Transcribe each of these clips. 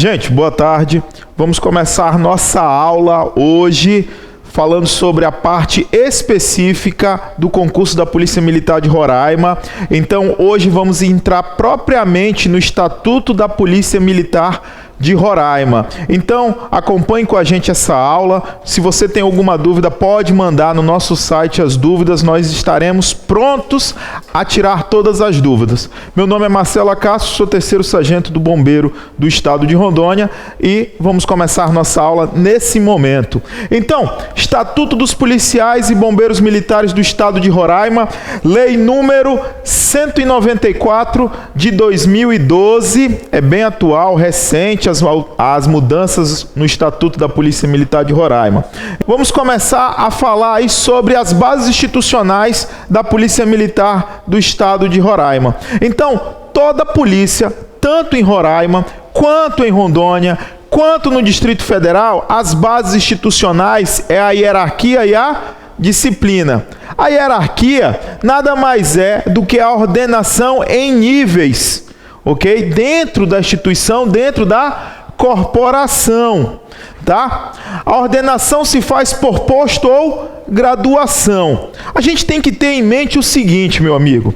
Gente, boa tarde. Vamos começar nossa aula hoje falando sobre a parte específica do concurso da Polícia Militar de Roraima. Então, hoje vamos entrar propriamente no Estatuto da Polícia Militar de Roraima. Então, acompanhe com a gente essa aula. Se você tem alguma dúvida, pode mandar no nosso site as dúvidas. Nós estaremos prontos a tirar todas as dúvidas. Meu nome é Marcelo Acácio, sou terceiro sargento do Bombeiro do Estado de Rondônia e vamos começar nossa aula nesse momento. Então, Estatuto dos Policiais e Bombeiros Militares do Estado de Roraima, Lei número 194 de 2012, é bem atual, recente, as mudanças no Estatuto da Polícia Militar de Roraima. Vamos começar a falar aí sobre as bases institucionais da Polícia Militar do Estado de Roraima. Então, toda a polícia, tanto em Roraima, quanto em Rondônia, quanto no Distrito Federal, as bases institucionais é a hierarquia e a disciplina. A hierarquia nada mais é do que a ordenação em níveis, ok? Dentro da instituição, dentro da corporação, tá? A ordenação se faz por posto ou graduação. A gente tem que ter em mente o seguinte, meu amigo.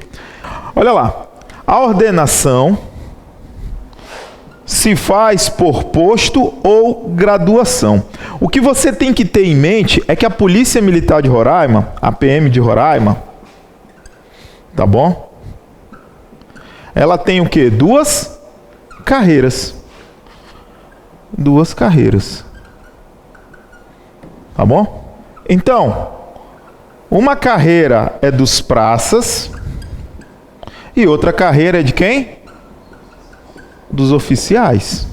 Olha lá. A ordenação se faz por posto ou graduação. O que você tem que ter em mente é que a Polícia Militar de Roraima, a PM de Roraima, tá bom? Ela tem o quê? Duas carreiras. Tá bom? Então, uma carreira é dos praças e outra carreira é de quem? Dos oficiais.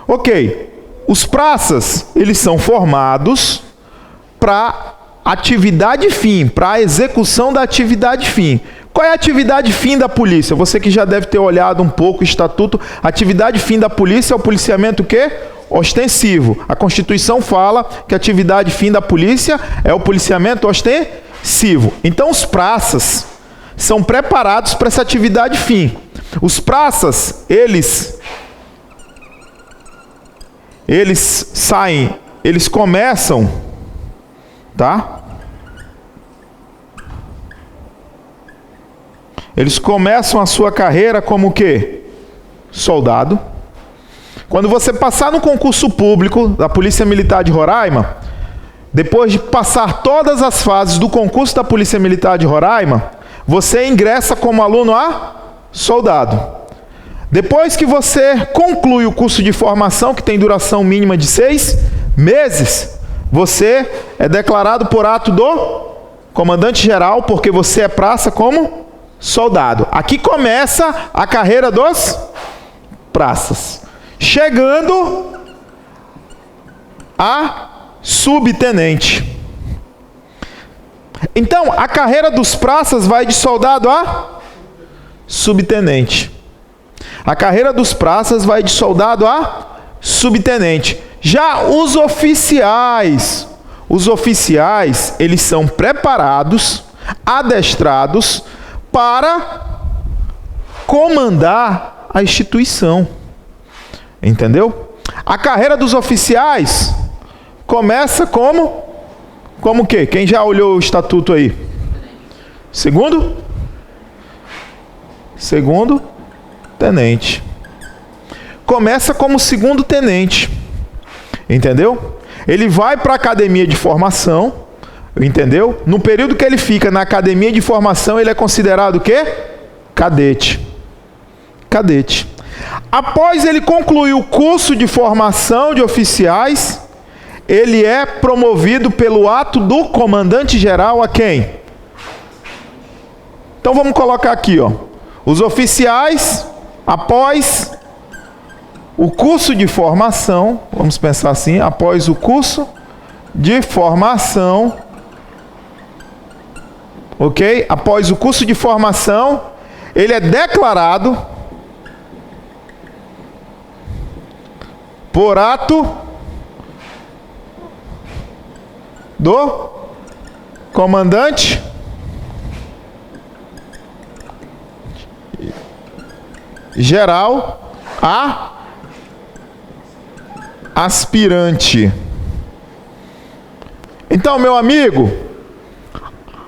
Ok. Os praças, eles são formados para atividade fim, para a execução da atividade fim. Qual é a atividade fim da polícia? Você que já deve ter olhado um pouco o estatuto. A atividade fim da polícia é o policiamento o quê? Ostensivo. A Constituição fala que a atividade fim da polícia é o policiamento ostensivo. Então os praças são preparados para essa atividade fim. Os praças, eles começam, tá? Eles começam a sua carreira como o quê? Soldado. Quando você passar no concurso público da Polícia Militar de Roraima, depois de passar todas as fases do concurso da Polícia Militar de Roraima, você ingressa como aluno a soldado. Depois que você conclui o curso de formação, que tem duração mínima de 6 meses, você é declarado por ato do comandante-geral, porque você é praça como soldado. Aqui começa a carreira dos praças, chegando a subtenente. Então, a carreira dos praças vai de soldado a subtenente. A carreira dos praças vai de soldado a subtenente. Já os oficiais, eles são preparados, adestrados para comandar a instituição. Entendeu? A carreira dos oficiais começa como o quê? Quem já olhou o estatuto aí? Segundo tenente. Começa como segundo tenente. Entendeu? Ele vai para a academia de formação. Entendeu? No período que ele fica na academia de formação, ele é considerado o quê? Cadete. Após ele concluir o curso de formação de oficiais, ele é promovido pelo ato do comandante-geral a quem? Então vamos colocar aqui, ó. Os oficiais, após o curso de formação, vamos pensar assim, após o curso de formação, ok? Após o curso de formação, ele é declarado por ato do comandante geral a aspirante. Então, meu amigo,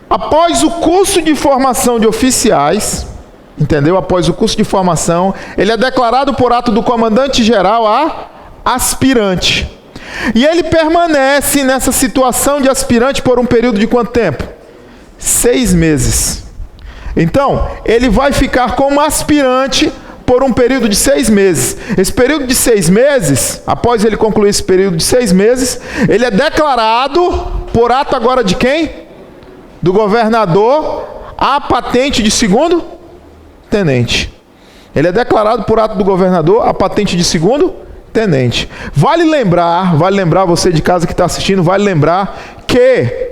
após o curso de formação de oficiais, entendeu? Após o curso de formação, ele é declarado por ato do comandante-geral a aspirante. E ele permanece nessa situação de aspirante por um período de quanto tempo? 6 meses. Então, ele vai ficar como aspirante por um período de 6 meses. Esse período de 6 meses, após ele concluir esse período de 6 meses, ele é declarado por ato agora de quem? Do governador, a patente de segundo tenente. Ele é declarado por ato do governador a patente de segundo tenente. Vale lembrar você de casa que está assistindo, vale lembrar que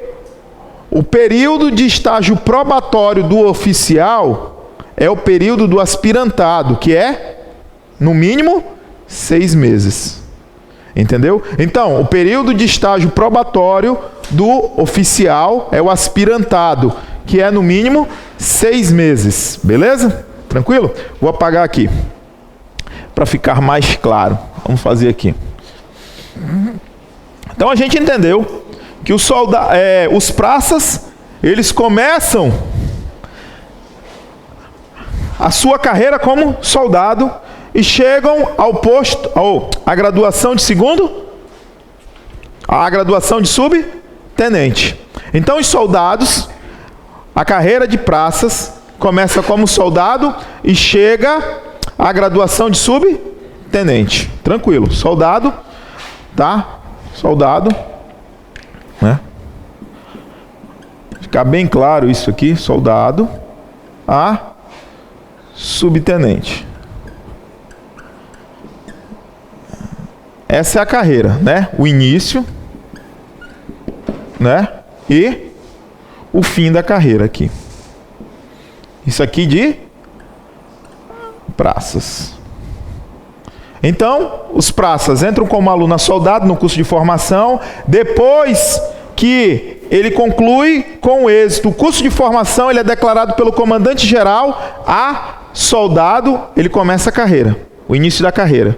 o período de estágio probatório do oficial é o período do aspirantado, que é, no mínimo, 6 meses. Entendeu? Então, o período de estágio probatório do oficial é o aspirantado, que é, no mínimo, 6 meses. Beleza? Tranquilo? Vou apagar aqui, para ficar mais claro. Vamos fazer aqui. Então, a gente entendeu que os praças, eles começam a sua carreira como soldado e chegam ao posto, a graduação de a graduação de subtenente. Então, os soldados, a carreira de praças começa como soldado e chega à graduação de subtenente. Tranquilo, soldado, tá? Soldado, né? Ficar bem claro isso aqui, soldado a subtenente. Essa é a carreira, né? O início, né? E o fim da carreira aqui. Isso aqui de praças. Então, os praças entram como aluno a soldado no curso de formação. Depois que ele conclui com êxito o curso de formação, ele é declarado pelo comandante-geral a soldado, ele começa a carreira, o início da carreira.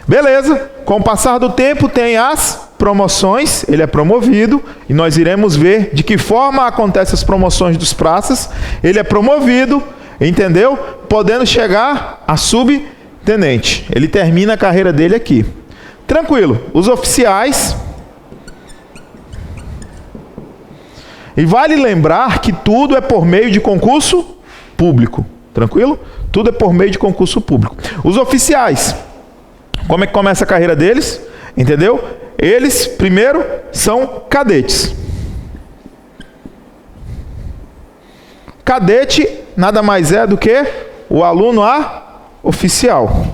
Beleza, com o passar do tempo tem as promoções, ele é promovido, e nós iremos ver de que forma acontecem as promoções dos praças. Ele é promovido, entendeu? Podendo chegar a subtenente. Ele termina a carreira dele aqui. Tranquilo, os oficiais. E vale lembrar que tudo é por meio de concurso público. Tranquilo? Tudo é por meio de concurso público. Os oficiais, como é que começa a carreira deles? Entendeu? Eles, primeiro, são cadetes. Cadete nada mais é do que o aluno a oficial.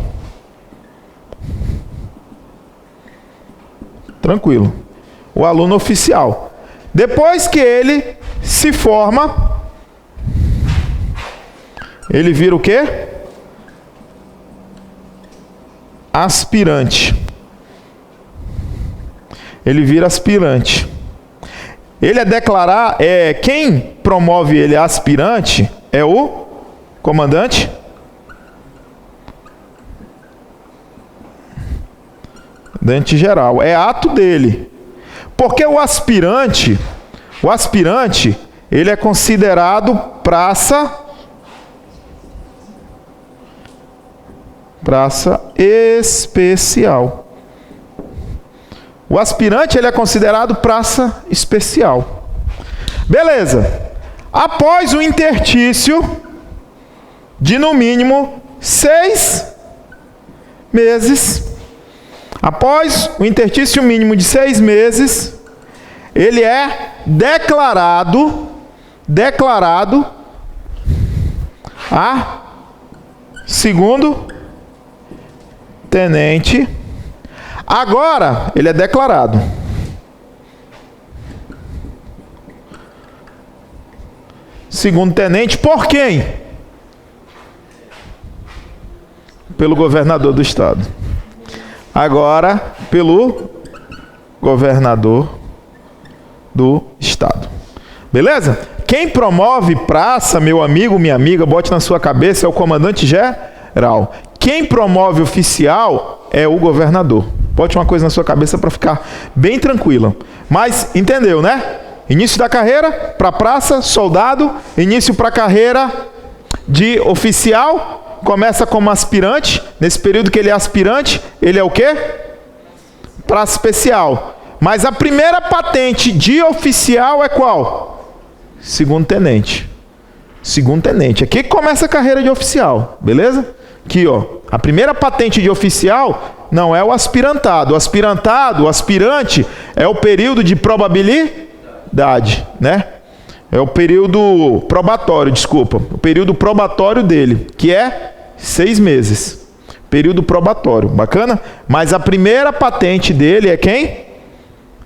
Tranquilo. O aluno oficial. Depois que ele se forma, ele vira o quê? Aspirante. Ele vira aspirante. Ele quem promove ele a aspirante é o comandante geral. É ato dele. Porque o aspirante, ele é considerado praça especial. O aspirante, ele é considerado praça especial. Beleza. Após o intertício de no mínimo 6 meses, após o interstício mínimo de 6 meses, ele é declarado a segundo tenente. Agora, ele é declarado. Segundo tenente, por quem? Pelo governador do estado. Agora, pelo governador do estado. Beleza? Quem promove praça, meu amigo, minha amiga, bote na sua cabeça, é o comandante geral. Quem promove oficial é o governador. Bote uma coisa na sua cabeça para ficar bem tranquila. Mas entendeu, né? Início da carreira para praça, soldado. Início para a carreira de oficial. Começa como aspirante. Nesse período que ele é aspirante, ele é o quê? Praça especial. Mas a primeira patente de oficial é qual? Segundo tenente. Segundo tenente. Aqui que começa a carreira de oficial, beleza? Aqui, ó. A primeira patente de oficial não é o aspirantado. O aspirantado, o aspirante, é o período de probabilidade, né? É o período probatório, desculpa. O período probatório dele, que é 6 meses. Período probatório, bacana? Mas a primeira patente dele é quem?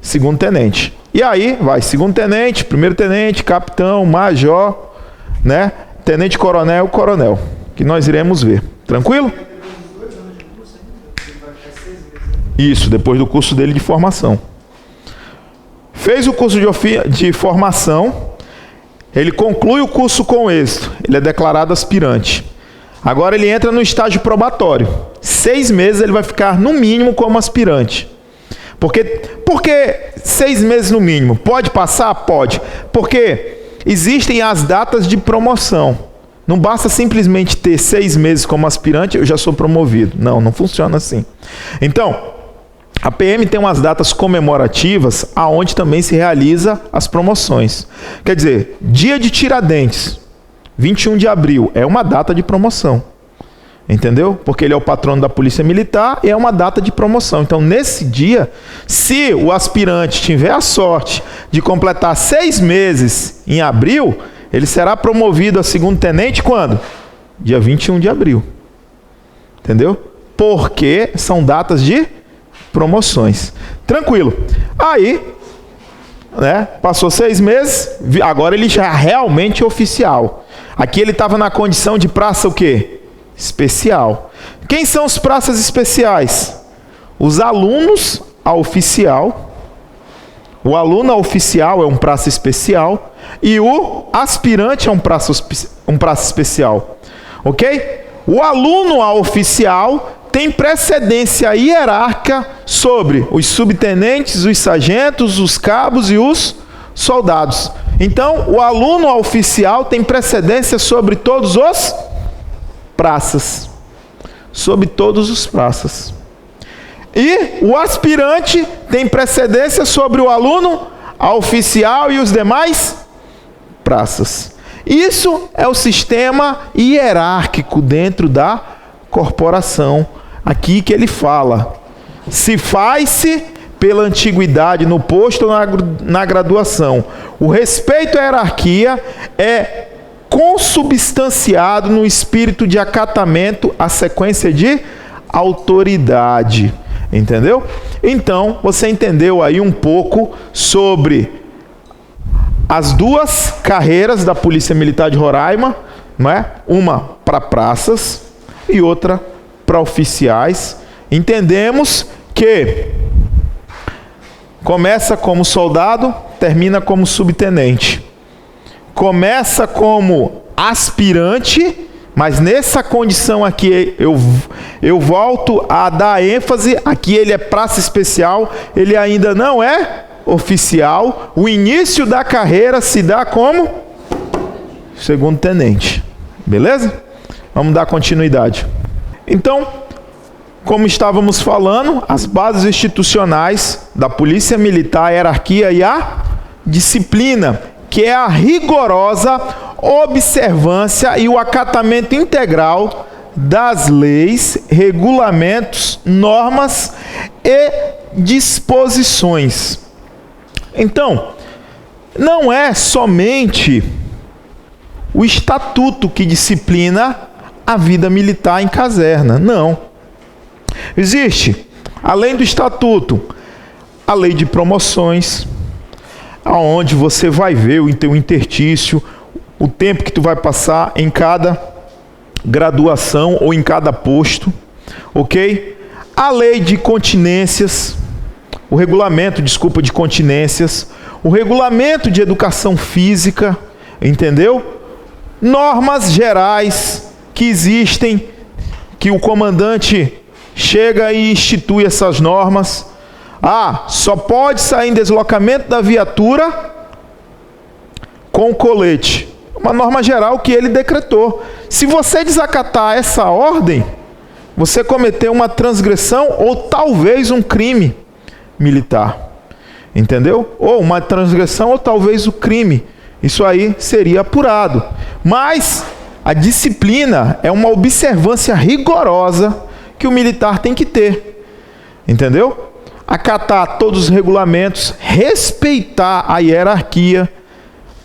Segundo tenente. E aí vai segundo tenente, primeiro tenente, capitão, major, né? Tenente coronel, coronel. Que nós iremos ver. Tranquilo? Isso, depois do curso dele de formação. Fez o curso de formação, ele conclui o curso com êxito, ele é declarado aspirante. Agora ele entra no estágio probatório. 6 meses ele vai ficar no mínimo como aspirante. Por que 6 meses no mínimo? Pode passar? Pode. Porque existem as datas de promoção. Não basta simplesmente ter 6 meses como aspirante, eu já sou promovido. Não, não funciona assim. Então, a PM tem umas datas comemorativas aonde também se realiza as promoções. Quer dizer, dia de Tiradentes, 21 de abril, é uma data de promoção. Entendeu? Porque ele é o patrono da Polícia Militar e é uma data de promoção. Então, nesse dia, se o aspirante tiver a sorte de completar 6 meses em abril, ele será promovido a segundo tenente quando? Dia 21 de abril. Entendeu? Porque são datas de promoções. Tranquilo. Aí, né, passou 6 meses, agora ele já é realmente oficial. Aqui ele estava na condição de praça o quê? Especial. Quem são os praças especiais? Os alunos a oficial. O aluno a oficial é um praça especial. E o aspirante é um praça especial. Ok? O aluno a oficial tem precedência hierárquica sobre os subtenentes, os sargentos, os cabos e os soldados. Então, o aluno a oficial tem precedência sobre todos os praças. Sobre todos os praças. E o aspirante tem precedência sobre o aluno a oficial e os demais praças. Isso é o sistema hierárquico dentro da corporação. Aqui que ele fala. Se faz-se pela antiguidade no posto ou na graduação. O respeito à hierarquia é consubstanciado no espírito de acatamento à sequência de autoridade. Entendeu? Então, você entendeu aí um pouco sobre as duas carreiras da Polícia Militar de Roraima, não é? Uma para praças e outra para oficiais. Entendemos que começa como soldado, termina como subtenente. Começa como aspirante, mas nessa condição aqui eu volto a dar ênfase, aqui ele é praça especial, ele ainda não é oficial. O início da carreira se dá como segundo tenente. Beleza? Vamos dar continuidade. Então, como estávamos falando, as bases institucionais da Polícia Militar, a hierarquia e a disciplina, que é a rigorosa observância e o acatamento integral das leis, regulamentos, normas e disposições. Então, não é somente o estatuto que disciplina a vida militar em caserna, não. Existe, além do estatuto, a lei de promoções, aonde você vai ver o teu interstício, o tempo que tu vai passar em cada graduação ou em cada posto, ok? A lei de continências, o regulamento, de continências, o regulamento de educação física, entendeu? Normas gerais que existem, que o comandante chega e institui essas normas. Só pode sair em deslocamento da viatura com colete. Uma norma geral que ele decretou. Se você desacatar essa ordem, você cometeu uma transgressão ou talvez um crime militar. Entendeu? Ou uma transgressão ou talvez o crime. Isso aí seria apurado. Mas a disciplina é uma observância rigorosa que o militar tem que ter. Entendeu? Acatar todos os regulamentos, respeitar a hierarquia.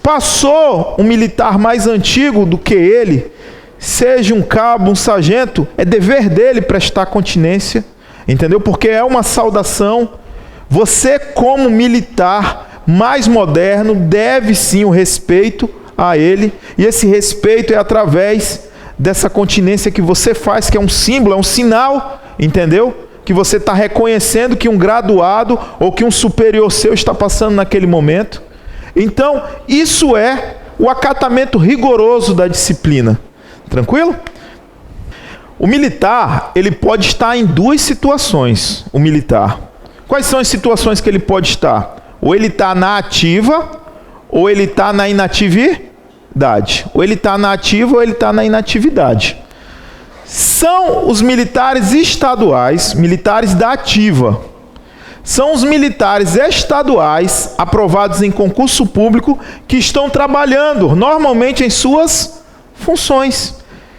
Passou um militar mais antigo do que ele, seja um cabo, um sargento, é dever dele prestar continência, entendeu? Porque é uma saudação. Você, como militar mais moderno, deve sim o respeito a ele, e esse respeito é através dessa continência que você faz, que é um símbolo, é um sinal, entendeu? Que você está reconhecendo que um graduado ou que um superior seu está passando naquele momento. Então, isso é o acatamento rigoroso da disciplina. Tranquilo? O militar, ele pode estar em duas situações. O militar. Quais são as situações que ele pode estar? Ou ele está na ativa, ou ele está na inatividade. Ou ele está na ativa, ou ele está na inatividade. São os militares estaduais, militares da ativa. São os militares estaduais aprovados em concurso público que estão trabalhando normalmente em suas funções.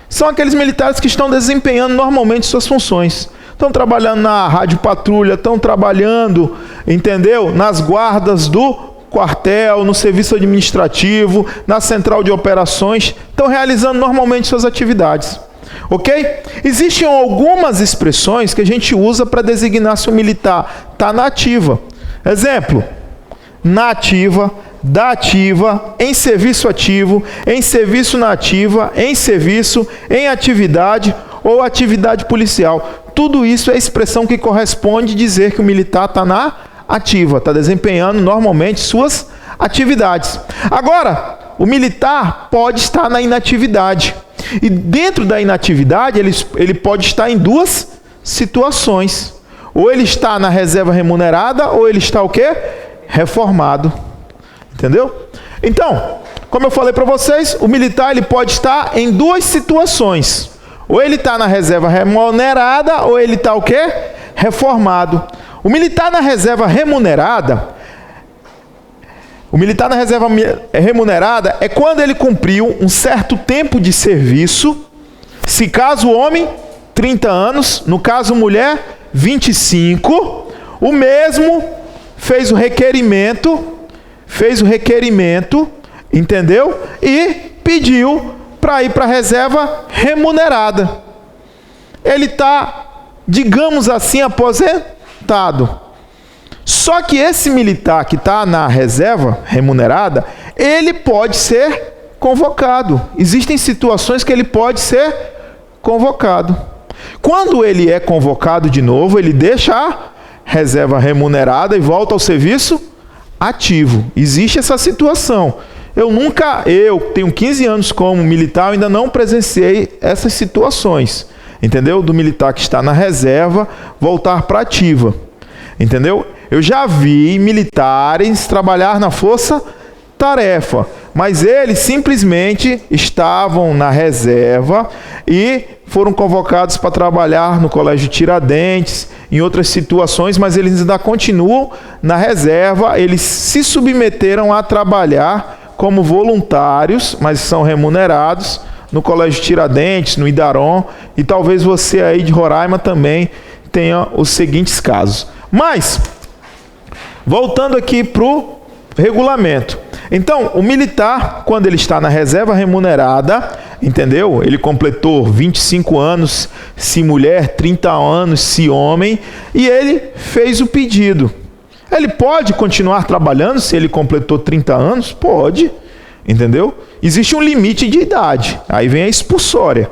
São aqueles militares que estão desempenhando normalmente suas funções. Estão trabalhando na rádio patrulha, estão trabalhando, entendeu? Nas guardas do quartel, no serviço administrativo, na central de operações, estão realizando normalmente suas atividades. Ok? Existem algumas expressões que a gente usa para designar se o militar está na ativa. Exemplo: na ativa, da ativa, em serviço ativo, em serviço na ativa, em serviço, em atividade ou atividade policial. Tudo isso é expressão que corresponde dizer que o militar está na ativa, está desempenhando normalmente suas atividades. Agora, o militar pode estar na inatividade. E dentro da inatividade, ele pode estar em duas situações. Ou ele está na reserva remunerada, ou ele está o quê? Reformado. Entendeu? Então, como eu falei para vocês, o militar ele pode estar em duas situações. Ou ele está na reserva remunerada, ou ele está o quê? Reformado. O militar na reserva remunerada, é quando ele cumpriu um certo tempo de serviço. Se caso homem, 30 anos. No caso mulher, 25. O mesmo fez o requerimento, entendeu? E pediu para ir para a reserva remunerada. Ele está, digamos assim, aposentado. Só que esse militar que está na reserva remunerada, ele pode ser convocado. Existem situações que ele pode ser convocado. Quando ele é convocado de novo, ele deixa a reserva remunerada e volta ao serviço ativo. Existe essa situação. Eu tenho 15 anos como militar, ainda não presenciei essas situações. Entendeu? Do militar que está na reserva voltar para ativa. Entendeu? Eu já vi militares trabalhar na força-tarefa, mas eles simplesmente estavam na reserva e foram convocados para trabalhar no Colégio Tiradentes, em outras situações, mas eles ainda continuam na reserva. Eles se submeteram a trabalhar como voluntários, mas são remunerados no Colégio Tiradentes, no Idaron, e talvez você aí de Roraima também tenha os seguintes casos. Mas, voltando aqui para o regulamento. Então, o militar, quando ele está na reserva remunerada, entendeu? Ele completou 25 anos, se mulher, 30 anos, se homem, e ele fez o pedido. Ele pode continuar trabalhando se ele completou 30 anos? Pode, entendeu? Existe um limite de idade, aí vem a expulsória.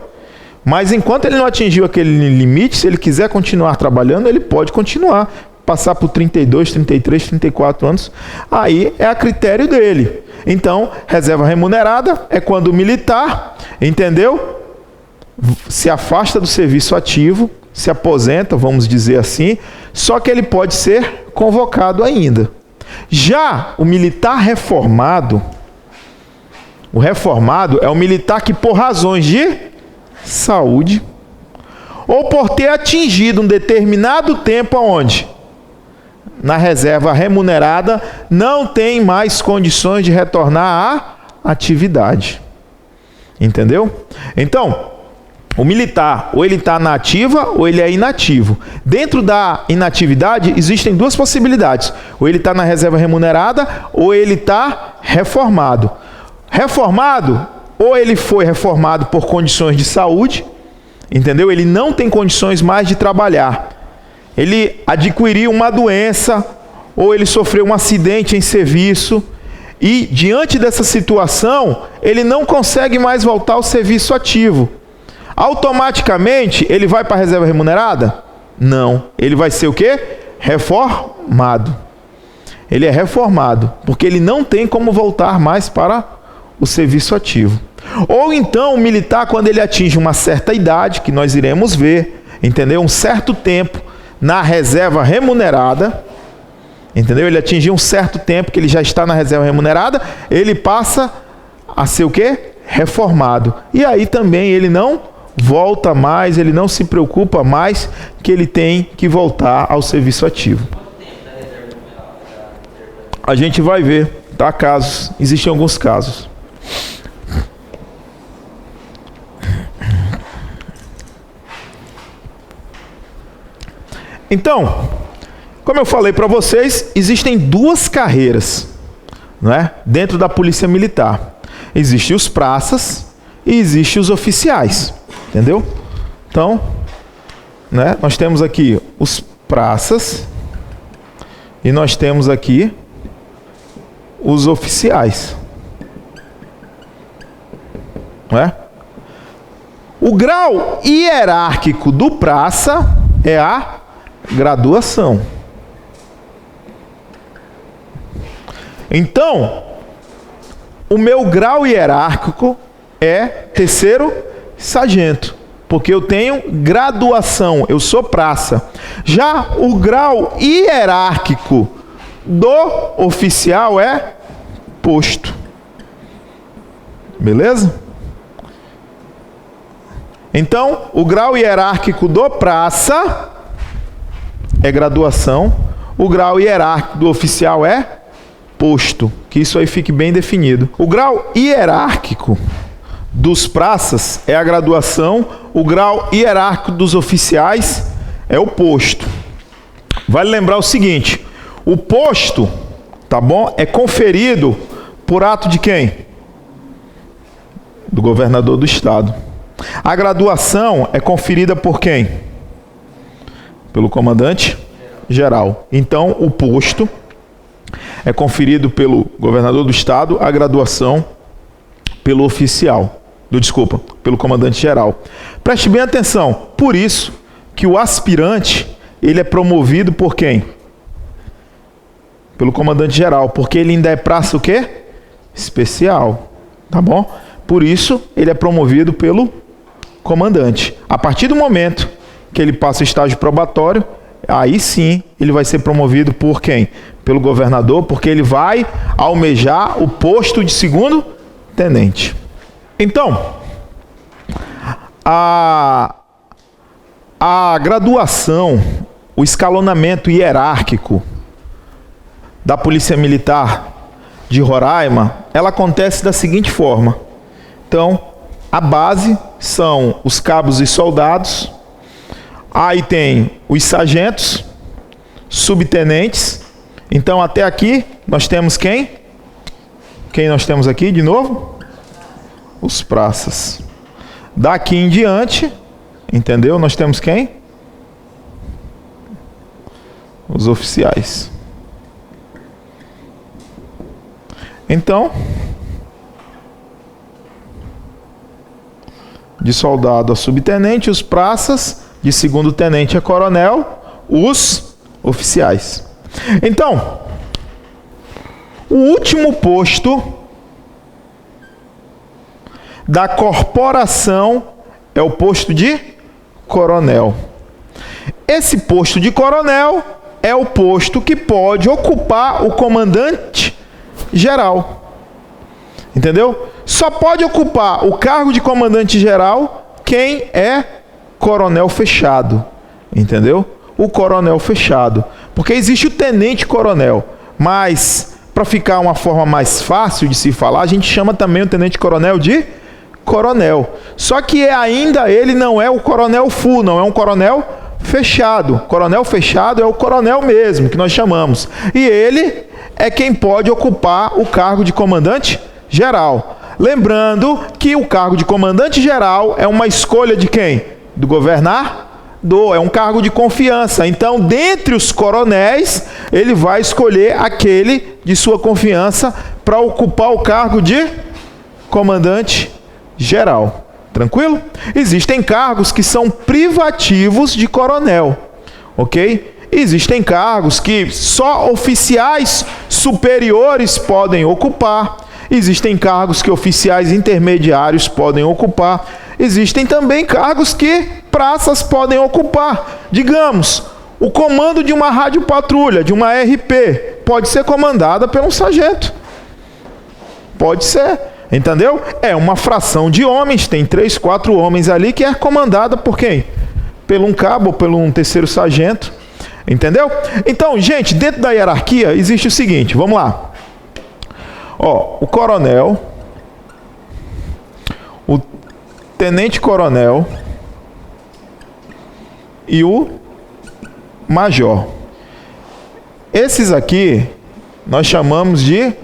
Mas enquanto ele não atingiu aquele limite, se ele quiser continuar trabalhando, ele pode continuar. Passar por 32, 33, 34 anos, aí é a critério dele. Então, reserva remunerada é quando o militar, entendeu? Se afasta do serviço ativo, se aposenta, vamos dizer assim, só que ele pode ser convocado ainda. Já o militar reformado, o reformado é o militar que, por razões de saúde ou por ter atingido um determinado tempo aonde? Na reserva remunerada, não tem mais condições de retornar à atividade. Entendeu? Então, o militar, ou ele está na ativa, ou ele é inativo. Dentro da inatividade, existem duas possibilidades. Ou ele está na reserva remunerada, ou ele está reformado. Reformado, ou ele foi reformado por condições de saúde, entendeu? Ele não tem condições mais de trabalhar. Ele adquiriu uma doença, ou ele sofreu um acidente em serviço, e diante dessa situação, ele não consegue mais voltar ao serviço ativo. Automaticamente, ele vai para a reserva remunerada? Não. Ele vai ser o quê? Reformado. Ele é reformado, porque ele não tem como voltar mais para o serviço ativo. Ou então, o militar, quando ele atinge uma certa idade, que nós iremos ver, entendeu? Um certo tempo na reserva remunerada, entendeu? Ele atingiu um certo tempo que ele já está na reserva remunerada, ele passa a ser o quê? Reformado. E aí também ele não volta mais, ele não se preocupa mais que ele tem que voltar ao serviço ativo. A gente vai ver, tá? Casos, existem alguns casos. Então, como eu falei para vocês, existem duas carreiras, não é? Dentro da Polícia Militar. Existem os praças e existem os oficiais, entendeu? Então, né, nós temos aqui os praças e nós temos aqui os oficiais, não é? O grau hierárquico do praça é a graduação. Então, o meu grau hierárquico é terceiro sargento, porque eu tenho graduação, eu sou praça. Já o grau hierárquico do oficial é posto. Beleza? Então, o grau hierárquico do praça é graduação, o grau hierárquico do oficial é posto, que isso aí fique bem definido. O grau hierárquico dos praças é a graduação, o grau hierárquico dos oficiais é o posto. Vale lembrar o seguinte, o posto, tá bom, é conferido por ato de quem? Do governador do estado. A graduação é conferida por quem? Pelo comandante geral. Então, o posto é conferido pelo governador do estado, a graduação pelo oficial. Pelo comandante geral. Preste bem atenção. Por isso que o aspirante, ele é promovido por quem? Pelo comandante geral, porque ele ainda é praça o quê? Especial. Tá bom? Por isso, ele é promovido pelo comandante. A partir do momento que ele passa o estágio probatório, aí sim ele vai ser promovido por quem? Pelo governador, porque ele vai almejar o posto de segundo tenente. Então, a graduação, o escalonamento hierárquico da Polícia Militar de Roraima, ela acontece da seguinte forma. Então, a base são os cabos e soldados. Aí tem os sargentos, subtenentes. Então, até aqui, nós temos quem? Quem nós temos aqui, de novo? Os praças. Daqui em diante, entendeu? Nós temos quem? Os oficiais. Então, de soldado a subtenente, os praças, de segundo tenente a coronel, os oficiais. Então, o último posto da corporação é o posto de coronel. esse posto de coronel é o posto que pode ocupar o comandante geral. Entendeu? Só pode ocupar o cargo de comandante geral quem é coronel fechado. Entendeu? O coronel fechado. Porque existe o tenente coronel, mas para ficar uma forma mais fácil de se falar, a gente chama também o tenente coronel de coronel. Só que ainda ele não é o coronel full, não é um coronel fechado. Coronel fechado é o coronel mesmo, que nós chamamos. E ele é quem pode ocupar o cargo de comandante geral. Lembrando que o cargo de comandante geral é uma escolha de quem? Do governador. É um cargo de confiança. Então, dentre os coronéis, ele vai escolher aquele de sua confiança para ocupar o cargo de comandante geral. Tranquilo? Existem cargos que são privativos de coronel, ok? Existem cargos que só oficiais superiores podem ocupar. Existem cargos que oficiais intermediários podem ocupar. Existem também cargos que praças podem ocupar. Digamos, o comando de uma radiopatrulha, de uma RP, pode ser comandada por um sargento. Pode ser, entendeu? É uma fração de homens, tem 3, 4 homens ali que é comandada por quem? Pelo um cabo ou pelo um terceiro sargento. Entendeu? Então, gente, dentro da hierarquia existe o seguinte, vamos lá. Ó, o coronel, o tenente coronel e o major. Esses aqui nós chamamos de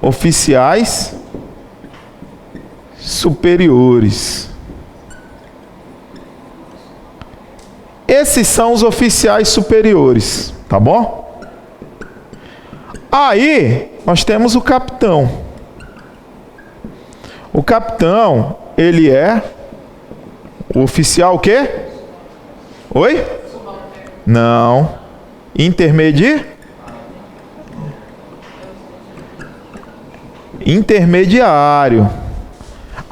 oficiais superiores. Esses são os oficiais superiores, tá bom? Aí nós temos o capitão. O capitão, ele é o oficial o quê? Oi? Não. Intermediário.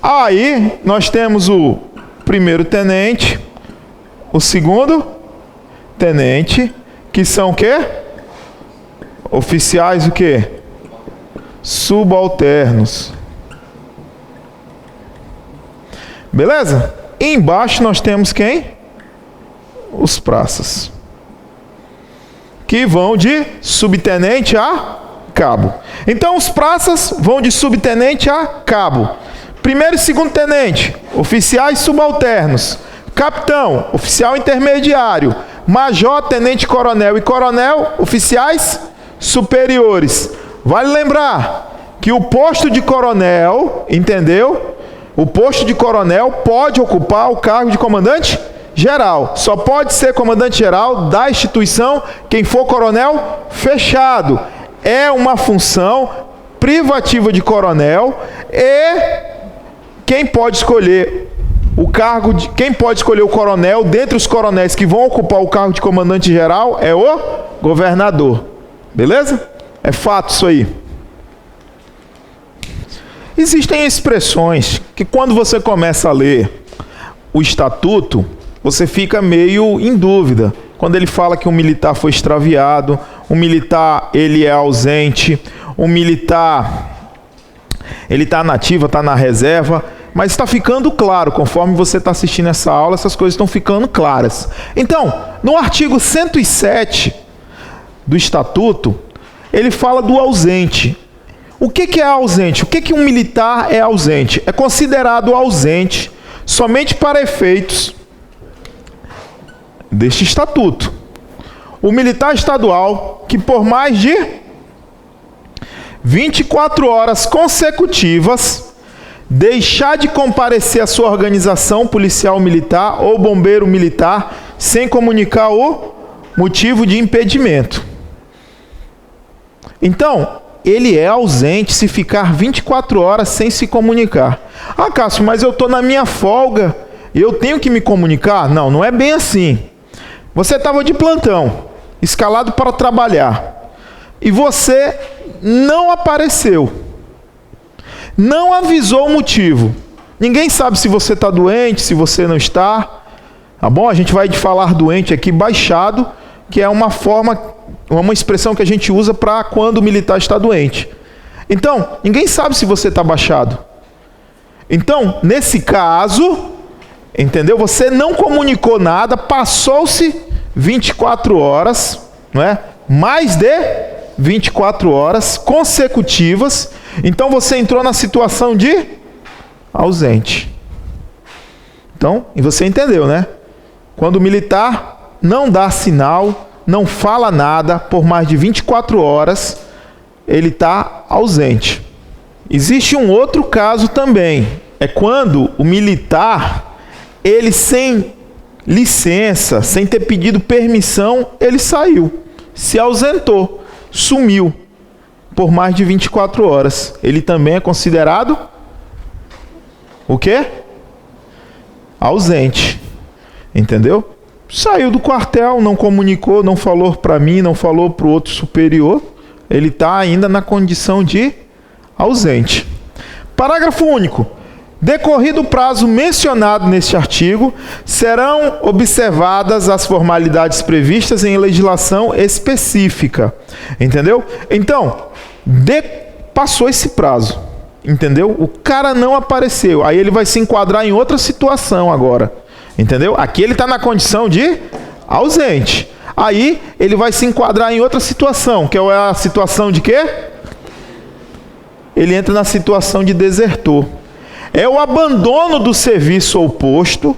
Aí nós temos o primeiro tenente, o segundo tenente, que são o quê? Oficiais o quê? Subalternos. Beleza? E embaixo nós temos quem? Os praças. Que vão de subtenente a cabo. Então os praças vão de subtenente a cabo. Primeiro e segundo tenente, oficiais subalternos. Capitão, oficial intermediário. Major, tenente coronel e coronel, oficiais superiores. Vale lembrar que o posto de coronel, entendeu? O posto de coronel pode ocupar o cargo de comandante geral. Só pode ser comandante geral da instituição quem for coronel fechado. É uma função privativa de coronel e quem pode escolher o cargo de quem pode escolher o coronel dentre os coronéis que vão ocupar o cargo de comandante geral é o governador. Beleza? É fato isso aí. Existem expressões que quando você começa a ler o estatuto, você fica meio em dúvida. Quando ele fala que um militar foi extraviado, um militar ele é ausente, um militar ele está na ativa, está na reserva, mas está ficando claro, conforme você está assistindo essa aula, essas coisas estão ficando claras. Então, no artigo 107 do estatuto, ele fala do ausente. O que é ausente? O que um militar é ausente? É considerado ausente somente para efeitos deste estatuto. O militar estadual que por mais de 24 horas consecutivas deixar de comparecer à sua organização policial militar ou bombeiro militar sem comunicar o motivo de impedimento. Então, ele é ausente se ficar 24 horas sem se comunicar. Ah, Cássio, mas eu estou na minha folga, eu tenho que me comunicar? Não, não é bem assim. Você estava de plantão, escalado para trabalhar, e você não apareceu. Não avisou o motivo. Ninguém sabe se você está doente, se você não está. Tá bom? A gente vai de falar doente aqui baixado, que é uma expressão que a gente usa para quando o militar está doente. Então, ninguém sabe se você está baixado. Então, nesse caso, entendeu? Você não comunicou nada, passou-se 24 horas, não é? Mais de 24 horas consecutivas. Então, você entrou na situação de ausente. Então, e você entendeu, né? Quando o militar não dá sinal, não fala nada por mais de 24 horas, ele está ausente. Existe um outro caso também. É quando o militar, ele sem licença, sem ter pedido permissão, ele saiu, se ausentou, sumiu por mais de 24 horas. Ele também é considerado o quê? Ausente. Entendeu? Saiu do quartel, não comunicou, não falou para mim, não falou para o outro superior. Ele está ainda na condição de ausente. Parágrafo único. Decorrido o prazo mencionado neste artigo, serão observadas as formalidades previstas em legislação específica. Entendeu? Então, passou esse prazo. Entendeu? O cara não apareceu. Aí ele vai se enquadrar em outra situação agora. Entendeu? Aqui ele está na condição de ausente. Aí ele vai se enquadrar em outra situação, que é a situação de quê? Ele entra na situação de desertor. É o abandono do serviço ou posto,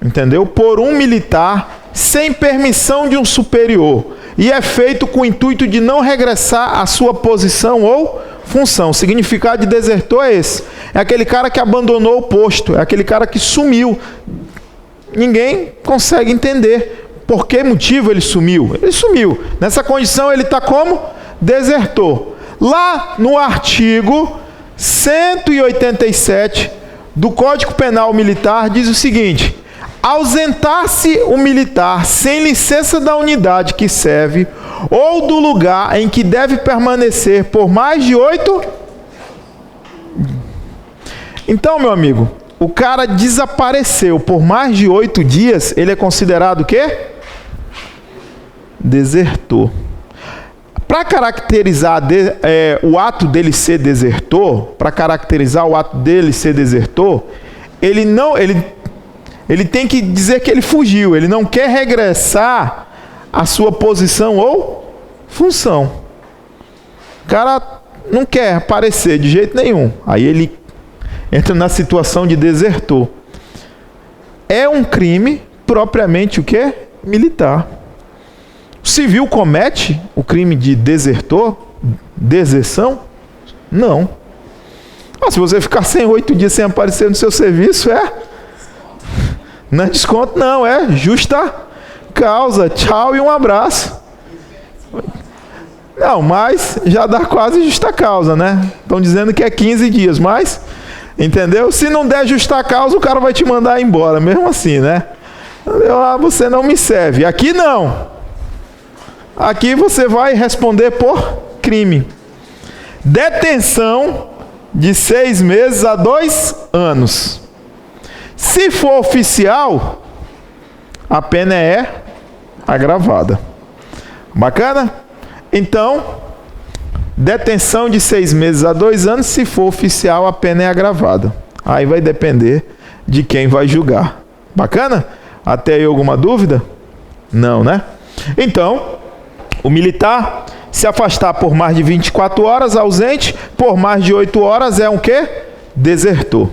entendeu? Por um militar sem permissão de um superior. E é feito com o intuito de não regressar à sua posição ou função. O significado de desertor é esse. É aquele cara que abandonou o posto, é aquele cara que sumiu. Ninguém consegue entender por que motivo ele sumiu. Ele sumiu. Nessa condição ele está como? Desertor. Lá no artigo 187 do Código Penal Militar diz o seguinte: ausentar-se o militar sem licença da unidade que serve ou do lugar em que deve permanecer por mais de 8. Então, meu amigo, o cara desapareceu por mais de 8 dias, ele é considerado o quê? Desertor. Para caracterizar o ato dele ser desertor, ele tem que dizer que ele fugiu, ele não quer regressar à sua posição ou função. O cara não quer aparecer de jeito nenhum. Aí ele entra na situação de desertor. É um crime propriamente o quê? Militar. O civil comete o crime de desertor? Deserção? Não. Se você ficar 8 dias sem aparecer no seu serviço, não é desconto, não. É justa causa. Tchau e um abraço. Não, mas já dá quase justa causa, né? Estão dizendo que é 15 dias, mas... Entendeu? Se não der justa causa, o cara vai te mandar embora, mesmo assim, né? Você não me serve. Aqui não. Aqui você vai responder por crime. Detenção de 6 meses a 2 anos. Se for oficial, a pena é agravada. Bacana? Então, detenção de 6 meses a 2 anos, se for oficial, a pena é agravada. Aí vai depender de quem vai julgar. Bacana? Até aí alguma dúvida? Não, né? Então, o militar se afastar por mais de 24 horas, ausente, por mais de 8 horas é um quê? Desertor.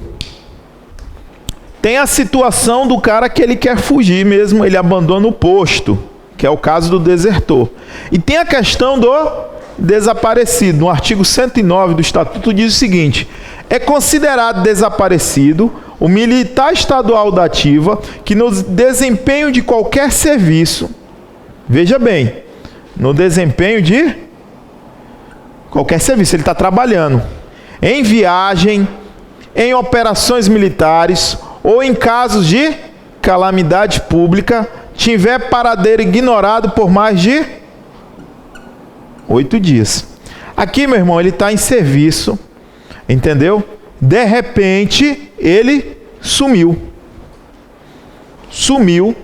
Tem a situação do cara que ele quer fugir mesmo, ele abandona o posto, que é o caso do desertor. E tem a questão do desaparecido. No artigo 109 do Estatuto diz o seguinte: é considerado desaparecido o militar estadual da ativa que no desempenho de qualquer serviço, veja bem, no desempenho de qualquer serviço, ele está trabalhando, em viagem, em operações militares ou em casos de calamidade pública, tiver paradeiro ignorado por mais de 8 dias. Aqui, meu irmão, ele está em serviço, entendeu? De repente, ele sumiu. sumiu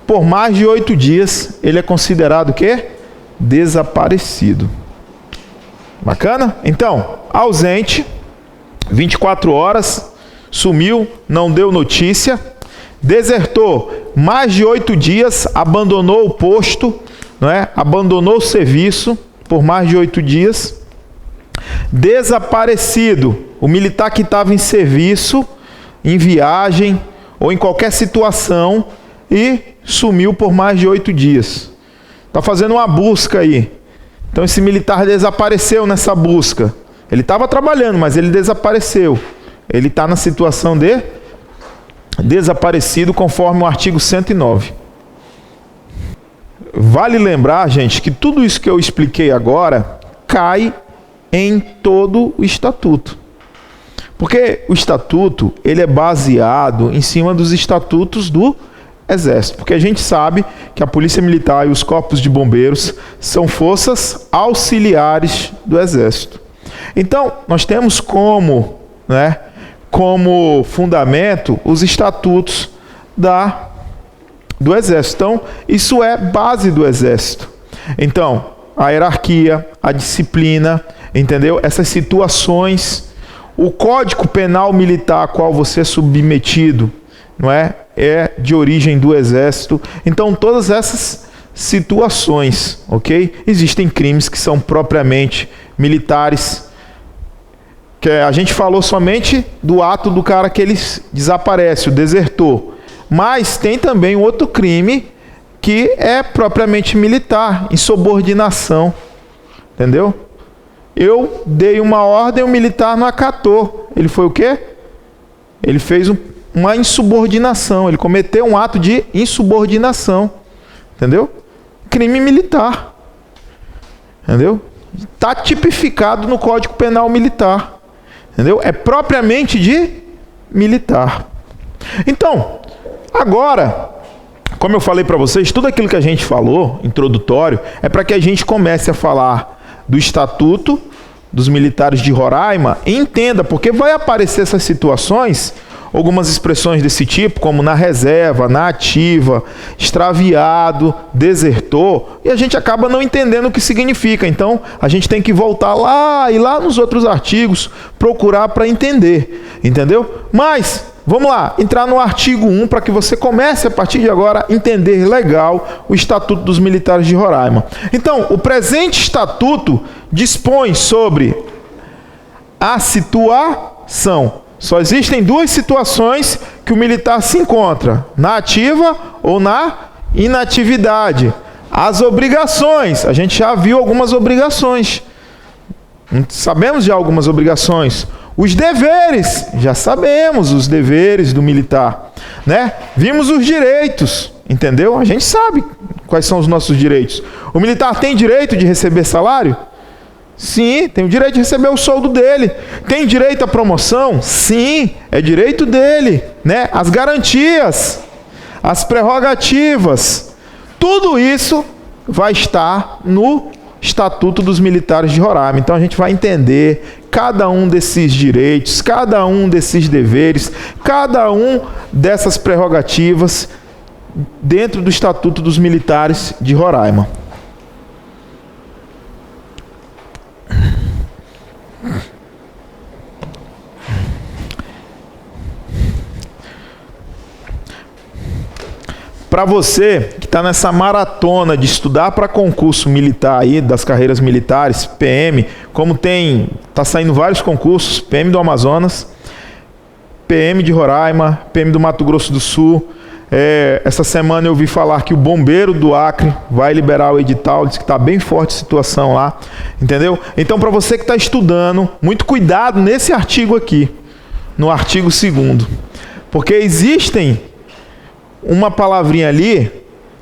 por mais de 8 dias, ele é considerado o quê? Desaparecido. Bacana? Então, ausente, 24 horas, sumiu, não deu notícia, desertou mais de 8 dias, abandonou o posto, não é? Abandonou o serviço por mais de 8 dias. Desaparecido, o militar que estava em serviço, em viagem ou em qualquer situação e sumiu por mais de 8 dias. Está fazendo uma busca aí. Então esse militar desapareceu nessa busca. Ele estava trabalhando, mas ele desapareceu. Ele está na situação de desaparecido conforme o artigo 109. Vale lembrar, gente, que tudo isso que eu expliquei agora cai em todo o estatuto. Porque o estatuto, ele é baseado em cima dos estatutos do Exército. Porque a gente sabe que a Polícia Militar e os corpos de bombeiros são forças auxiliares do Exército. Então, nós temos como fundamento os estatutos do Exército. Então, isso é base do Exército. Então, a hierarquia, a disciplina, entendeu? Essas situações, o Código Penal Militar a qual você é submetido, não é? É de origem do Exército. Então, todas essas situações, ok? Existem crimes que são propriamente militares, que a gente falou somente do ato do cara que ele desaparece, o desertor. Mas tem também outro crime que é propriamente militar, insubordinação. Entendeu? Eu dei uma ordem, o militar não acatou. Ele foi o quê? Ele fez uma insubordinação. Ele cometeu um ato de insubordinação. Entendeu? Crime militar. Entendeu? Está tipificado no Código Penal Militar. Entendeu? É propriamente de militar. Então, agora, como eu falei para vocês, tudo aquilo que a gente falou, introdutório, é para que a gente comece a falar do Estatuto dos Militares de Roraima e entenda, porque vai aparecer essas situações, algumas expressões desse tipo, como na reserva, na ativa, extraviado, desertor, e a gente acaba não entendendo o que significa. Então, a gente tem que voltar lá e lá nos outros artigos, procurar para entender, entendeu? Mas, vamos lá, entrar no artigo 1 para que você comece, a partir de agora, a entender legal o Estatuto dos Militares de Roraima. Então, o presente Estatuto dispõe sobre a situação. Só existem duas situações que o militar se encontra, na ativa ou na inatividade. As obrigações, a gente já viu algumas obrigações. Sabemos já algumas obrigações. Os deveres, já sabemos os deveres do militar, né? Vimos os direitos, entendeu? A gente sabe quais são os nossos direitos. O militar tem direito de receber salário? Sim, tem o direito de receber o soldo dele. Tem direito à promoção? Sim, é direito dele, né? As garantias, as prerrogativas, tudo isso vai estar no Estatuto dos Militares de Roraima. Então a gente vai entender cada um desses direitos, cada um desses deveres, cada um dessas prerrogativas dentro do Estatuto dos Militares de Roraima. Para você que está nessa maratona de estudar para concurso militar aí, das carreiras militares, PM, como está saindo vários concursos, PM do Amazonas, PM de Roraima, PM do Mato Grosso do Sul. Essa semana eu ouvi falar que o bombeiro do Acre vai liberar o edital, diz que está bem forte a situação lá, entendeu? Então, para você que está estudando, muito cuidado nesse artigo aqui, no artigo 2º, porque existem uma palavrinha ali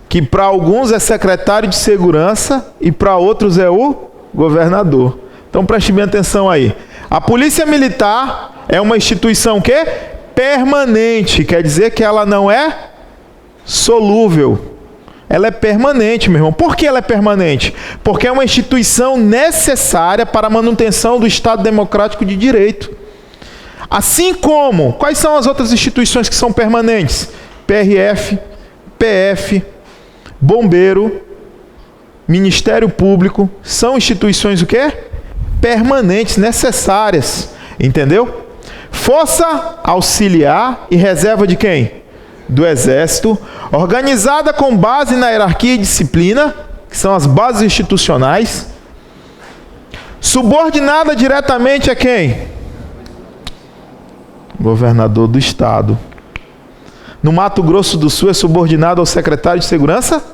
que para alguns é secretário de segurança e para outros é o governador. Então preste bem atenção aí. A Polícia Militar é uma instituição que permanente, quer dizer que ela não é solúvel. Ela é permanente, meu irmão. Por que ela é permanente? Porque é uma instituição necessária para a manutenção do Estado Democrático de Direito. Assim como, quais são as outras instituições que são permanentes? PRF, PF, Bombeiro, Ministério Público, são instituições o quê? Permanentes, necessárias, entendeu? Força Auxiliar e Reserva de quem? Do Exército, organizada com base na hierarquia e disciplina, que são as bases institucionais, subordinada diretamente a quem? Governador do Estado. No Mato Grosso do Sul é subordinado ao secretário de Segurança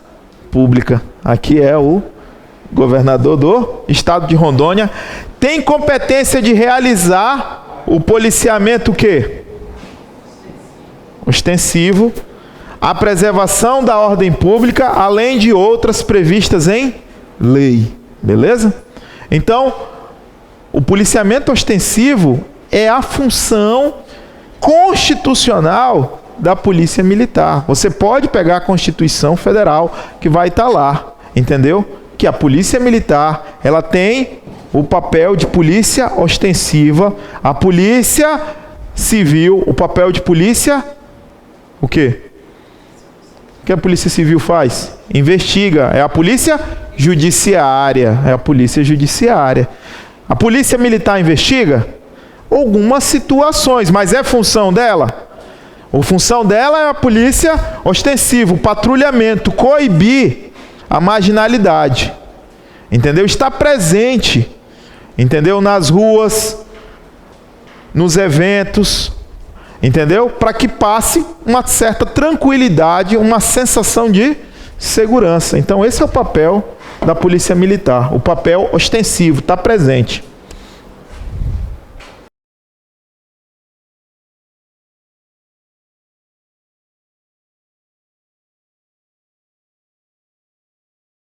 Pública. Aqui é o governador do Estado de Rondônia. Tem competência de realizar o policiamento o quê? Ostensivo, a preservação da ordem pública, além de outras previstas em lei. Beleza? Então, o policiamento ostensivo é a função constitucional da Polícia Militar. Você pode pegar a Constituição Federal que vai estar lá, entendeu? Que a Polícia Militar, ela tem o papel de polícia ostensiva, a Polícia Civil, o papel de polícia, o quê? O que a Polícia Civil faz? Investiga, é a Polícia Judiciária, é a Polícia Judiciária. A Polícia Militar investiga algumas situações, mas é função dela? A função dela é a polícia ostensiva, o patrulhamento, coibir a marginalidade, entendeu? Está presente, entendeu? Nas ruas, nos eventos, entendeu? Para que passe uma certa tranquilidade, uma sensação de segurança. Então esse é o papel da Polícia Militar, o papel ostensivo, está presente.